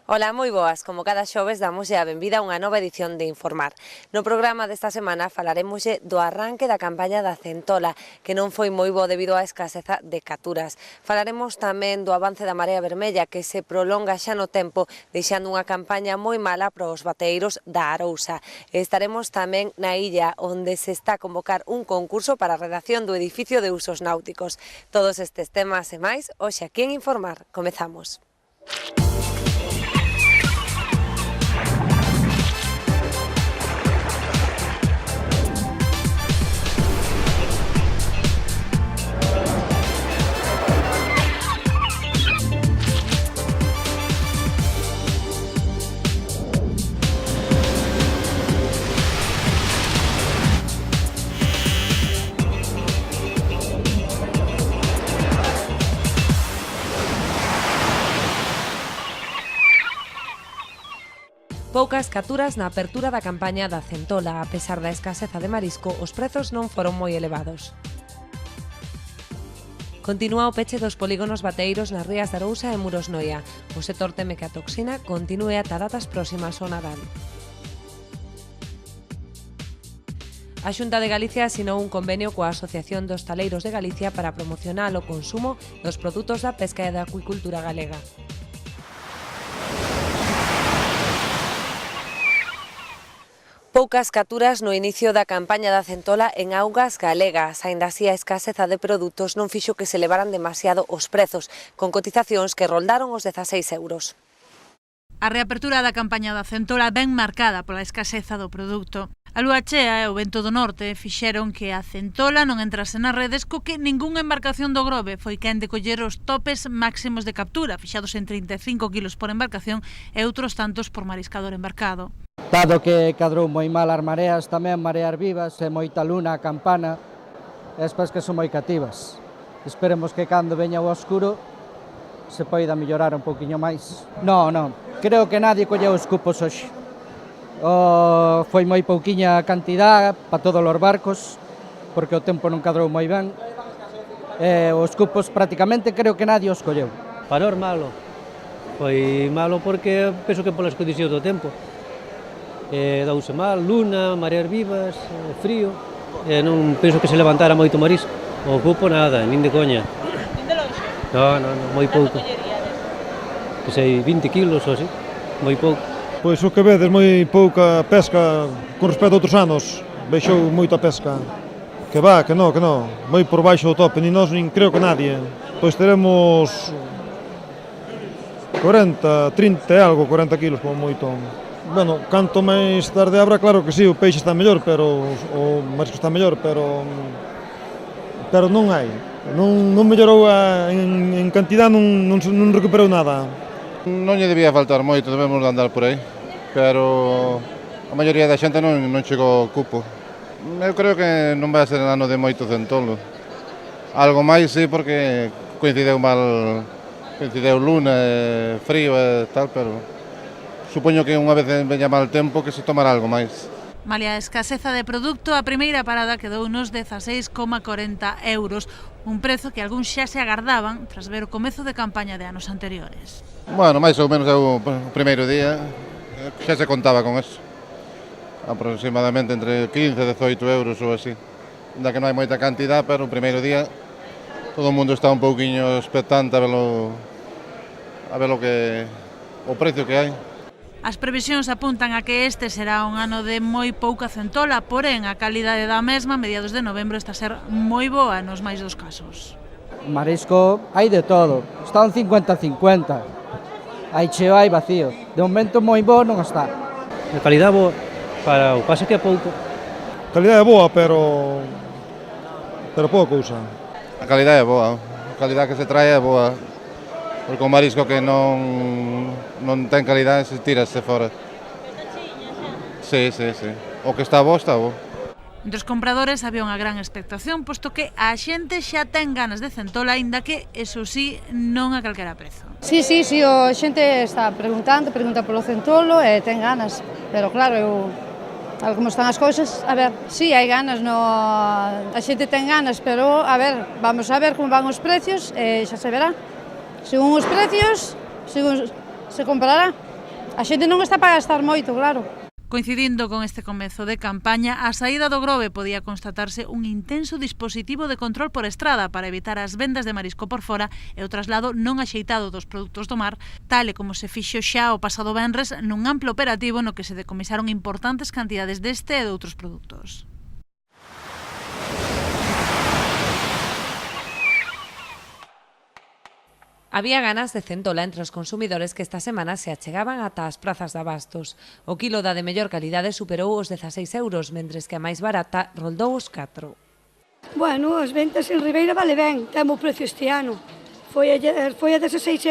Ola, moi boas. Como cada xoves damoslle a benvida a unha nova edición de Informar. No programa desta semana falaremoslle do arranque da campaña da centola, que non foi moi bo debido á escaseza de capturas. Falaremos tamén do avance da marea vermella, que se prolonga xa no tempo, deixando unha campaña moi mala para os bateiros da Arousa. Estaremos tamén na illa, onde se está a convocar un concurso para a redacción do edificio de usos náuticos. Todos estes temas e máis, hoxe aquí en Informar. Comezamos. Poucas capturas na apertura da campaña da centola. A pesar da escaseza de marisco, os prezos non foron moi elevados. Continúa o peche dos polígonos bateiros nas rías de Arousa e Muros Noia. O sector teme que a toxina continúe ata datas próximas ao Nadal. A Xunta de Galicia asinou un convenio coa Asociación dos Taleiros de Galicia para promocionar o consumo dos produtos da pesca e da acuicultura galega. Poucas capturas no inicio da campaña da centola en augas galegas. Aínda así, a escaseza de produtos non fixo que se elevaran demasiado os prezos, con cotizacións que roldaron os 16 euros. A reapertura da campaña da centola ben marcada pola escaseza do produto. A lúa chea e o vento do norte fixeron que a centola non entrase nas redes, co que ningunha embarcación do Grove foi quen de coller os topes máximos de captura, fixados en 35 kilos por embarcación e outros tantos por mariscador embarcado. Dado que cadrou moi mal as mareas, tamén mareas vivas e moita luna, campana, e as pescas son moi cativas. Esperemos que cando veña o oscuro se poida mellorar un poquinho máis. Non, creo que nadie colleu os cupos hoxe. Foi moi pouquiña cantidad para todos os barcos, porque o tempo non cadrou moi ben. Os cupos prácticamente creo que nadie os colleu. Paror malo. Foi malo porque penso que polas condicións do tempo. Douse mal, luna, mareas vivas, frío, non penso que se levantara moito marisco. O cupo nada, nin de coña. Nin de longe? Non, moi pouco. Que sei, 20 kilos ou así, moi pouco. Pois o que vedes, moi pouca pesca con respecto a outros anos. Baixou moita pesca. Que va, que non, moi por baixo do tope, nin nós, nin creo que nadie. Pois teremos 40, 30 e algo, 40 kilos como moito. Bueno, canto máis tarde abra, claro que sí, o peixe está mellor, pero o marisco está mellor, pero non hai. Non mellorou en cantidad, non recuperou nada. Non lle debía faltar moito, debemos de andar por aí, pero a maioría da xente non chegou ao cupo. Eu creo que non vai ser ano de moito centolo. Algo máis, sí, porque coincideu luna, frío e tal, pero supoño que unha vez veña mal tempo que se tomará algo máis. Malia a escaseza de produto, a primeira parada quedou nos 16,40 euros, un prezo que algúns xa se agardaban tras ver o comezo de campaña de anos anteriores. Bueno, máis ou menos é o primeiro día, xa se contaba con eso. Aproximadamente entre 15 e 18 euros ou así. Ainda que non hai moita cantidad, pero o primeiro día todo o mundo está un pouquiño expectante a ver o precio que hai. As previsións apuntan a que este será un ano de moi pouca centola, porén a calidade da mesma a mediados de novembro está a ser moi boa nos máis dos casos. Marisco hai de todo, está un 50-50. Hai cheo, hai vacío. De momento moi bo non está. A calidade boa, para o pase que é pouco. A calidade é boa, pero pouca cousa. A calidade é boa, a calidade que se trae é boa. Porque o marisco que non ten calidade se tírase fora. Sí. O que está bo, está bo. Entre os compradores había unha gran expectación, posto que a xente xa ten ganas de centola, aínda que, eso sí, non a calquera prezo. Sí, a xente está pregunta polo centolo e ten ganas, pero claro, tal como están as cousas, a ver, sí, hai ganas, a xente ten ganas, pero, a ver, vamos a ver como van os precios e xa se verá. Según os precios, según se comprará. A xente non está para gastar moito, claro. Coincidindo con este comezo de campaña, a saída do Grove podía constatarse un intenso dispositivo de control por estrada para evitar as vendas de marisco por fora e o traslado non axeitado dos produtos do mar, tal e como se fixo xa o pasado venres nun amplo operativo no que se decomisaron importantes cantidades deste e de outros produtos. Había ganas de centola entre os consumidores que esta semana se achegaban ata as prazas de abastos. O quilo da de mellor calidade superou os 16 euros, mentres que a máis barata roldou os 4. Bueno, as ventas en Ribeira vale ben, temos o precio este ano. Foi a 16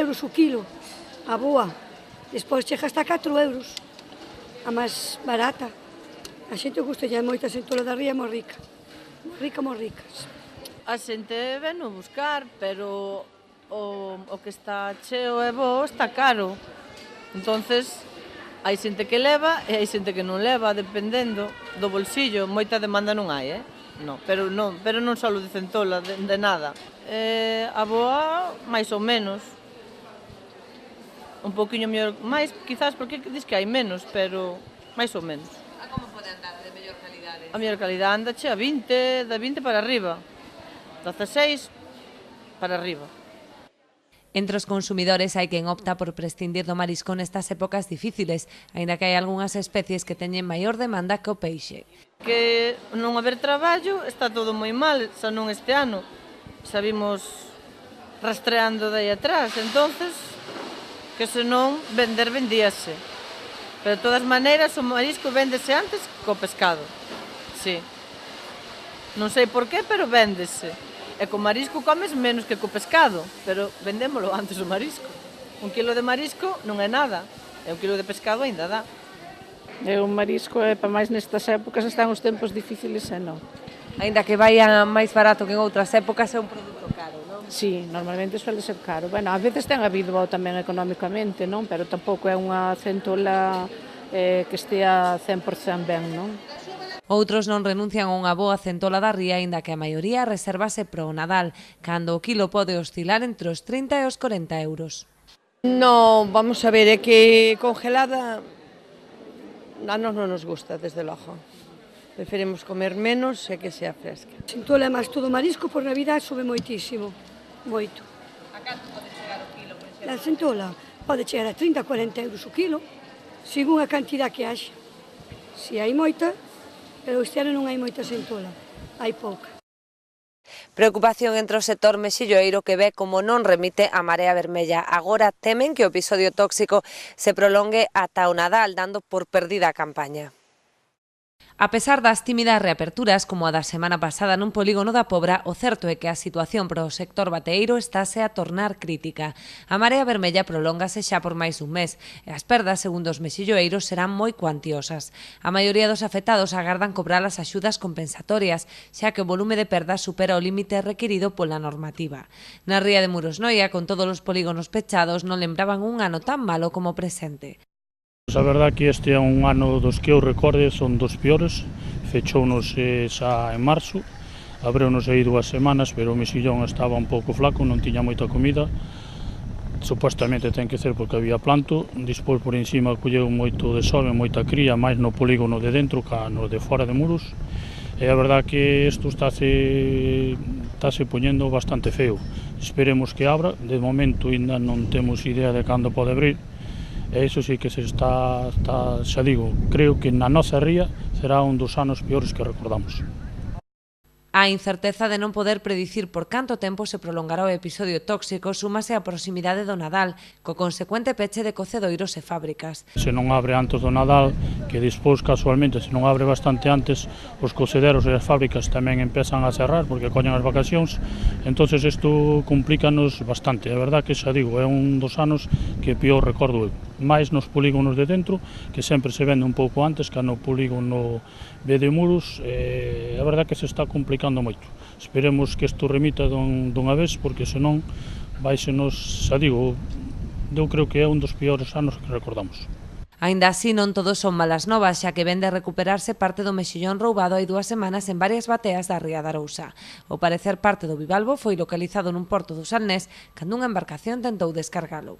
euros o quilo, a boa. Despois chega hasta 4 euros, a máis barata. A xente gusta ya moita centola da ría, moi rica. Moi ricas. A xente ven o buscar, pero o que está cheo e bo está caro. Entonces, hai xente que leva e hai xente que non leva, dependendo do bolsillo. Moita demanda non hai, No, pero non só de centola, de nada. A boa, máis ou menos. Un poquinho mellor, máis, quizás, porque dis que hai menos, pero máis ou menos. A como pode andar de mellor calidade? A mellor calidade anda a 20, da 20 para arriba. 16 para arriba. Entre os consumidores hai quen opta por prescindir do marisco nestas épocas difíciles, aínda que hai algunhas especies que teñen maior demanda que o peixe. Que non haber traballo está todo moi mal, xa non este ano. Xa vimos rastreando de aí atrás, entonces que senón vender vendíase. Pero de todas maneiras o marisco véndese antes co pescado. Sí. Non sei por qué, pero véndese. E co marisco comes menos que co pescado, pero vendémolo antes o marisco. Un quilo de marisco non é nada, e un quilo de pescado aínda dá. E o marisco, para máis nestas épocas, están os tempos difíciles e non. Aínda que vaya máis barato que en outras épocas, é un produto caro, non? Sí, normalmente suele ser caro. Bueno, a veces ten habido tamén económicamente, non? Pero tampouco é unha centola que estea 100% ben, non? Outros non renuncian a unha boa centola da ría, aínda que a maioría resérvase pro Nadal, cando o quilo pode oscilar entre os 30 e os 40 euros. No, vamos a ver, é que congelada a nos non nos gusta, desde logo. Preferimos comer menos e que sea fresca. A centola é máis todo marisco, por Navidad sube moitísimo, moito. A canto pode chegar o quilo, por exemplo? A centola pode chegar a 30 a 40 euros o quilo, según a cantidad que haxa. Se hai moita, pero este ano non hai moita centola, hai pouca. Preocupación entre o sector mexilloeiro que ve como non remite a Marea Vermella. Agora temen que o episodio tóxico se prolongue ata o Nadal, dando por perdida a campaña. A pesar das tímidas reaperturas, como a da semana pasada nun polígono da Pobra, o certo é que a situación para o sector bateeiro estáse a tornar crítica. A Marea Vermella prolóngase xa por máis dun mes e as perdas, segundo os mexilloeiros, serán moi cuantiosas. A maioría dos afectados agardan cobrar as axudas compensatorias, xa que o volume de perdas supera o límite requerido pola normativa. Na ría de Murosnoia, con todos os polígonos pechados, non lembraban un ano tan malo como o presente. A verdad que este é un ano dos que eu recorde, son dos peores, fechounos xa en marzo, abreinos aí 2 semanas, pero o mexillón estaba un pouco flaco, non tiña moita comida, supuestamente ten que ser porque había planto, despois por encima colleu moito de sol, moita cría, máis no polígono de dentro ca no de fora de Muros, e a verdad que isto estáse poñendo bastante feo. Esperemos que abra, de momento ainda non temos idea de cando pode abrir. E iso sí que se está, xa digo, creo que na nosa ría será un dos anos peores que recordamos. A incerteza de non poder predicir por canto tempo se prolongará o episodio tóxico súmase á proximidade do Nadal, co consecuente peche de cocedoiros e fábricas. Se non abre antes do Nadal, que despois casualmente se non abre bastante antes, os cocederos e as fábricas tamén empezan a cerrar porque coñen as vacacións, entonces isto complícanos bastante. A verdad que xa digo, é un dos anos que peor recordo eu. Mais nos polígonos de dentro, que sempre se vende un pouco antes que no polígono B de Muros, a verdad que se está complicando moito. Esperemos que isto remita dunha vez, porque senón váisenos, xa digo, eu creo que é un dos peores anos que recordamos. Aínda así, non todos son malas novas, xa que vende a recuperarse parte do mexillón roubado hai 2 semanas en varias bateas da ría da Arousa. Ao parecer, parte do bivalvo foi localizado nun porto do Salnés cando unha embarcación tentou descargalo.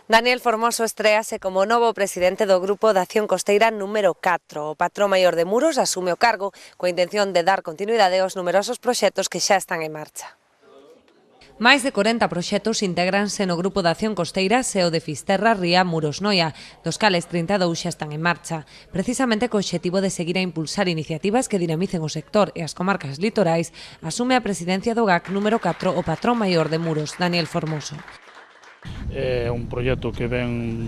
Daniel Formoso estrease como novo presidente do Grupo de Acción Costeira número 4. O patrón maior de Muros asume o cargo coa intención de dar continuidade aos numerosos proxectos que xa están en marcha. Máis de 40 proxectos integranse no Grupo de Acción Costeira e o de Fisterra, Ría, Muros, Noia, dos cales 32 xa están en marcha, precisamente co obxectivo de seguir a impulsar iniciativas que dinamicen o sector e as comarcas litorais. Asume a presidencia do GAC número 4 o patrón maior de Muros, Daniel Formoso. É un proxecto que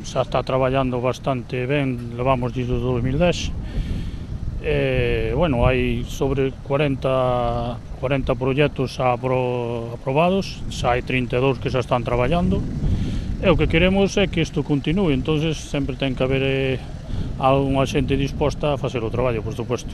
xa está traballando bastante ben, levamos desde 2010. Hai sobre 40 proxectos aprobados, xa hai 32 que xa están traballando. E o que queremos é que isto continúe, entonces sempre ten que haber algunha xente disposta a facer o traballo, por suposto.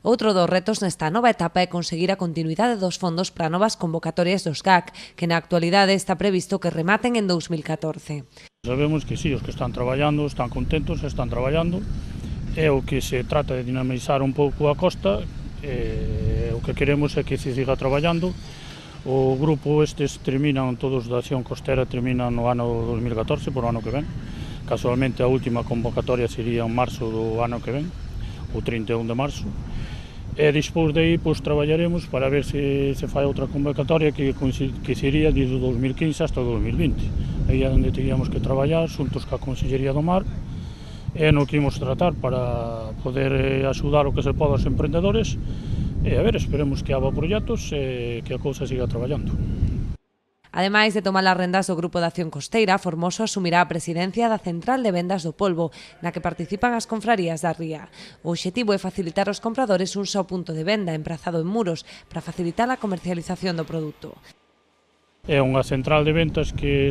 Outro dos retos nesta nova etapa é conseguir a continuidade dos fondos para novas convocatorias dos GAC, que na actualidade está previsto que rematen en 2014. Sabemos que sí, os que están traballando, están contentos, están traballando, e o que se trata de dinamizar un pouco a costa, o que queremos é que se siga traballando. O grupo estes terminan, todos da Acción Costera, terminan no ano 2014, por o ano que ven. Casualmente a última convocatoria sería en marzo do ano que ven, o 31 de marzo. E despois de aí traballaremos para ver se fai outra convocatoria que sería desde o 2015 hasta o 2020. Aí é onde teríamos que traballar xuntos ca Consellería do Mar e no que imos tratar para poder axudar o que se poda aos emprendedores e a ver, esperemos que haxa proxectos e que a cousa siga traballando. Ademais de tomar as rendas do Grupo de Acción Costeira, Formoso asumirá a presidencia da Central de Vendas do Polvo, na que participan as confrarías da Ría. O obxectivo é facilitar aos compradores un só punto de venda emprazado en Muros para facilitar a comercialización do produto. É unha central de ventas que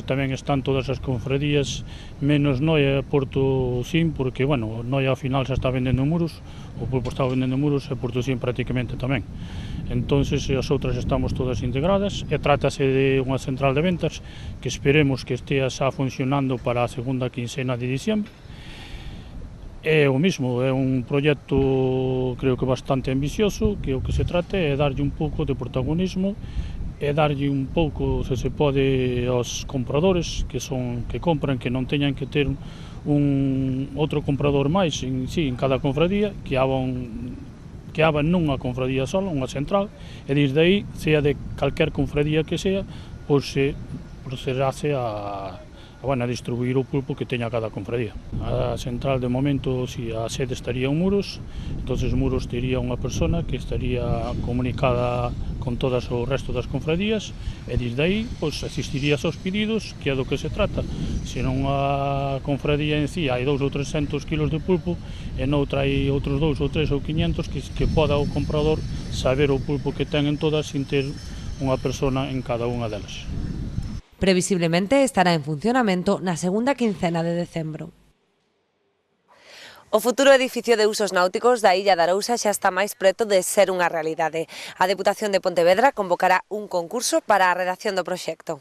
tamén están todas as confradías, menos Noia e Porto Sim, porque, Noia ao final xa está vendendo en Muros, o Pulpo está vendendo en Muros e Porto Sim prácticamente tamén. Entonces, as outras estamos todas integradas e trátase de unha central de ventas que esperemos que estea xa funcionando para a segunda quincena de diciembre. É o mismo, é un proxecto creo que bastante ambicioso, que o que se trata é darlle un pouco de protagonismo e darlle un pouco, se pode, aos compradores que compran, que non teñan que ter un outro comprador máis en cada confradía, que haban nunha confradía sola, unha central, e desde aí, sea de calquer confradía que sea, se procederase a distribuir o pulpo que teña cada confradía. A central de momento, a sede estaría en Muros, entonces Muros tería unha persona que estaría comunicada con todas o resto das confradías e desde aí asistiría aos pedidos, que é do que se trata. Se non a confradía en sí hai 200 ou 300 kilos de pulpo e noutra hai outros 2 ou 3 ou 500 que poda o comprador saber o pulpo que ten en todas sin ter unha persona en cada unha delas. Previsiblemente estará en funcionamento na segunda quincena de decembro. O futuro edificio de usos náuticos da Illa de Arousa xa está máis preto de ser unha realidade. A Deputación de Pontevedra convocará un concurso para a redacción do proxecto.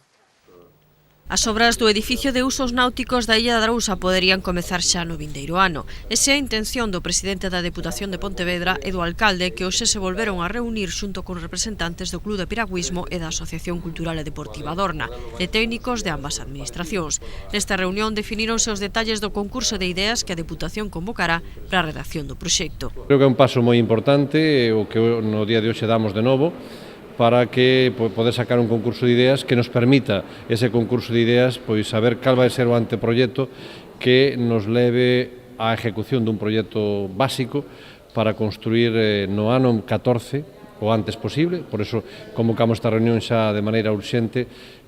As obras do edificio de usos náuticos da Illa de Arousa poderían comezar xa no vindeiro ano. Esa é a intención do presidente da Deputación de Pontevedra e do alcalde, que hoxe se volveron a reunir xunto con representantes do Club de Piragüismo e da Asociación Cultural e Deportiva Dorna, e técnicos de ambas administracións. Nesta reunión definíronse os detalles do concurso de ideas que a Deputación convocará para a redacción do proxecto. Creo que é un paso moi importante o que no día de hoxe damos de novo, para que poder sacar un concurso de ideas que nos permita ese concurso de ideas saber cal vai ser o anteproxecto que nos leve á ejecución dun proxecto básico para construir no ano 14 o antes posible. Por eso convocamos esta reunión xa de maneira urxente,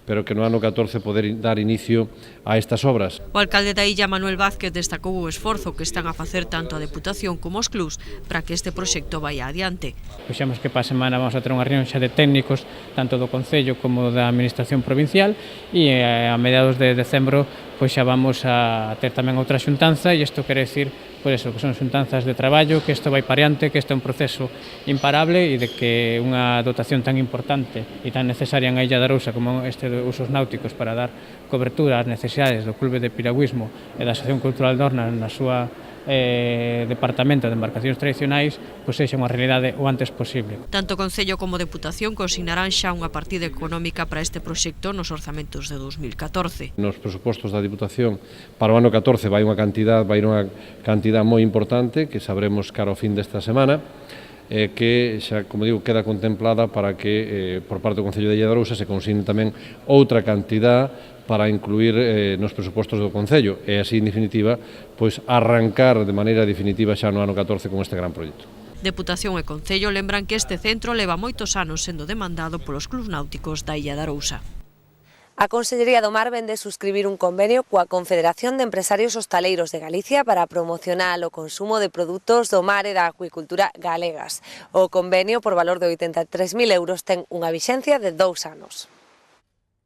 pero que no ano 14 poder dar inicio a estas obras. O alcalde da Illa, Manuel Vázquez, destacou o esforzo que están a facer tanto a Deputación como os clubs para que este proxecto vaya adiante. Puxemos que para a semana vamos a ter unha reunión xa de técnicos tanto do Concello como da Administración Provincial e a mediados de decembro xa vamos a ter tamén outra xuntanza e isto quere decir que son xuntanzas de traballo, que isto vai pareante, que isto é un proceso imparable e de que unha dotación tan importante e tan necesaria en a Illa de Arousa como este de usos náuticos para dar cobertura ás necesidades do Clube de Piragüismo e da Asociación Cultural Dorna na súa Departamento de Embarcacións Tradicionais pois sexa unha realidade o antes posible. Tanto o Concello como a Deputación consignarán xa unha partida económica para este proxecto nos orzamentos de 2014. Nos presupostos da Diputación para o ano 14 vai unha cantidad moi importante que sabremos cara ao fin desta semana, que xa, como digo, queda contemplada para que por parte do Concello de Illa de Arousa se consigne tamén outra cantidad para incluir nos presupostos do Concello e así, en definitiva, pois arrancar de maneira definitiva xa no ano 14 con este gran proxecto. Deputación e Concello lembran que este centro leva moitos anos sendo demandado polos clubs náuticos da Illa de Arousa. A Consellería do Mar vende suscribir un convenio coa Confederación de Empresarios Hostaleiros de Galicia para promocionar o consumo de produtos do mar e da acuicultura galegas. O convenio, por valor de 83.000 euros, ten unha vixencia de 2 anos.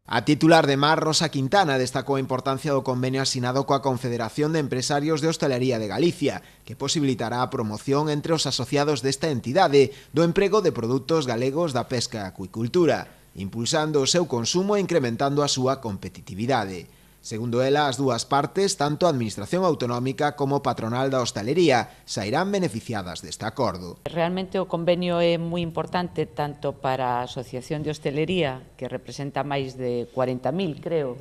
A titular de Mar, Rosa Quintana, destacou a importancia do convenio asinado coa Confederación de Empresarios de Hostalería de Galicia, que posibilitará a promoción entre os asociados desta entidade do emprego de produtos galegos da pesca e acuicultura, impulsando o seu consumo e incrementando a súa competitividade. Segundo ela, as dúas partes, tanto a Administración Autonómica como patronal da hostalería, sairán beneficiadas deste acordo. Realmente o convenio é moi importante tanto para a Asociación de Hostelería, que representa máis de 40.000, creo,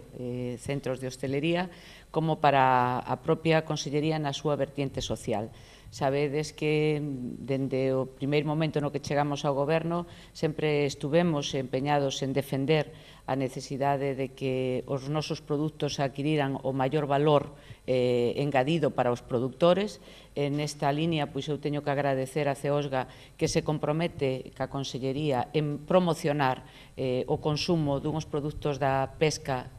centros de hostelería, como para a propia Consellería na súa vertiente social. Sabedes que dende o primeiro momento no que chegamos ao goberno sempre estuvemos empeñados en defender a necesidade de que os nosos produtos adquiriran o maior valor engadido para os produtores. Nesta línea, pois eu teño que agradecer a Ceosga que se compromete ca Consellería en promocionar o consumo dunhos produtos da pesca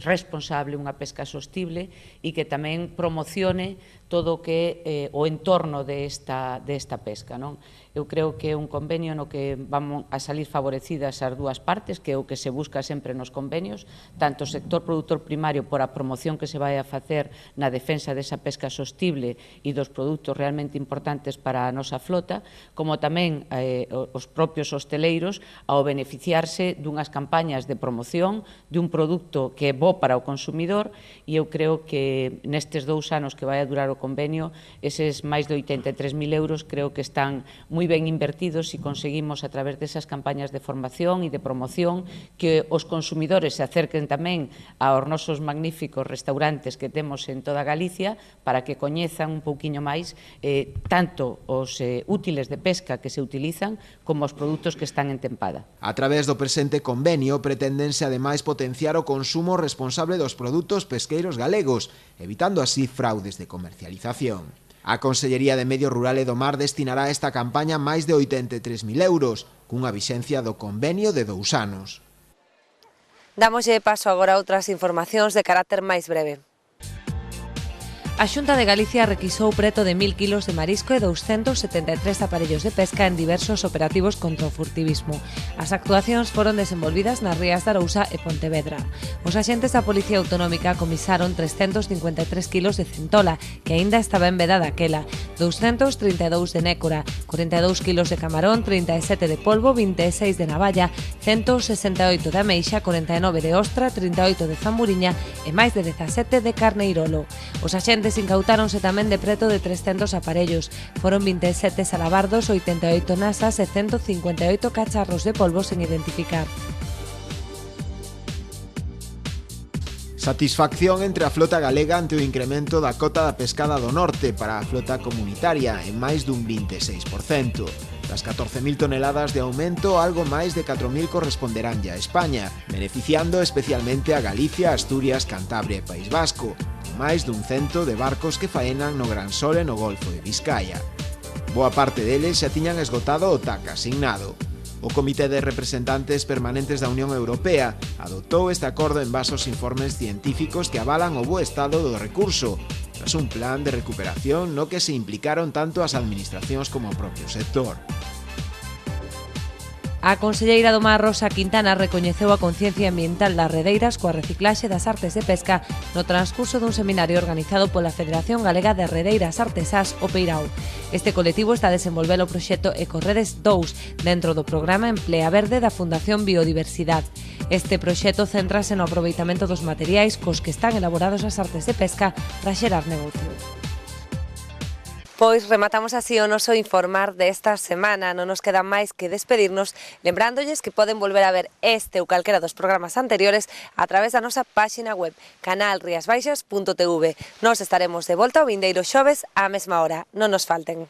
responsable, unha pesca sostible, e que tamén promocione todo o que o entorno desta pesca. Eu creo que é un convenio no que vamos a salir favorecidas as dúas partes, que é o que se busca sempre nos convenios, tanto o sector produtor primario por a promoción que se vai a facer na defensa desa pesca sostible e dos produtos realmente importantes para a nosa flota, como tamén os propios hosteleiros ao beneficiarse dunhas campañas de promoción de un produto que é bo para o consumidor, e eu creo que nestes 2 anos que vai a durar o convenio, eses máis de 83.000 euros creo que están moi ben invertidos e conseguimos a través desas campañas de formación e de promoción que os consumidores se acerquen tamén aos nosos magníficos restaurantes que temos en toda Galicia para que coñezan un pouquiño máis tanto os útiles de pesca que se utilizan como os produtos que están en tempada. A través do presente convenio preténdense ademais potenciar o consumo responsable dos produtos pesqueiros galegos, evitando así fraudes de comercialización. A Consellería de Medio Rural e do Mar destinará a esta campaña máis de 83.000 euros, cunha vixencia do convenio de 2 anos. Dámoslle paso agora a outras informacións de carácter máis breve. A Xunta de Galicia requisou preto de 1.000 kilos de marisco e 273 aparellos de pesca en diversos operativos contra o furtivismo. As actuacións foron desenvolvidas nas rías de Arousa e Pontevedra. Os axentes da Policía Autonómica comisaron 353 kilos de centola, que aínda estaba envedada aquela, 232 de nécora, 42 kilos de camarón, 37 de polvo, 26 de navalla, 168 de ameixa, 49 de ostra, 38 de zamburiña e máis de 17 de carneirolo. Os axentes incautáronse tamén de preto de 300 aparellos. Foron 27 salabardos, 88 nasas e 158 cacharros de polvo sen identificar. Satisfacción entre a flota galega ante o incremento da cota da pescada do norte para a flota comunitaria en máis dun 26%. Das 14.000 toneladas de aumento, algo máis de 4.000 corresponderán a España, beneficiando especialmente a Galicia, Asturias, Cantabria e País Vasco, con máis dun 100 de barcos que faenan no Gran Sol e no Golfo de Vizcaya. Boa parte deles xa tiñan esgotado o TAC asignado. O Comité de Representantes Permanentes da Unión Europea adoptou este acordo en base aos informes científicos que avalan o bo estado do recurso, tras un plan de recuperación no que se implicaron tanto as administracións como o propio sector. A conselleira do Mar, Rosa Quintana, recoñeceu a conciencia ambiental das redeiras coa reciclaxe das artes de pesca no transcurso dun seminario organizado pola Federación Galega de Redeiras Artesás, o Peirao. Este colectivo está a desenvolver o proxecto Ecorredes 2 dentro do programa Emplea Verde da Fundación Biodiversidade. Este proxecto céntrase no aproveitamento dos materiais cos que están elaborados as artes de pesca para xerar negocio. Pois rematamos así o noso informar desta semana. Non nos queda máis que despedirnos, lembrándolles que poden volver a ver este ou calquera dos programas anteriores a través da nosa páxina web canalriasbaixas.tv. Nos estaremos de volta o vindeiro xoves á mesma hora. Non nos falten.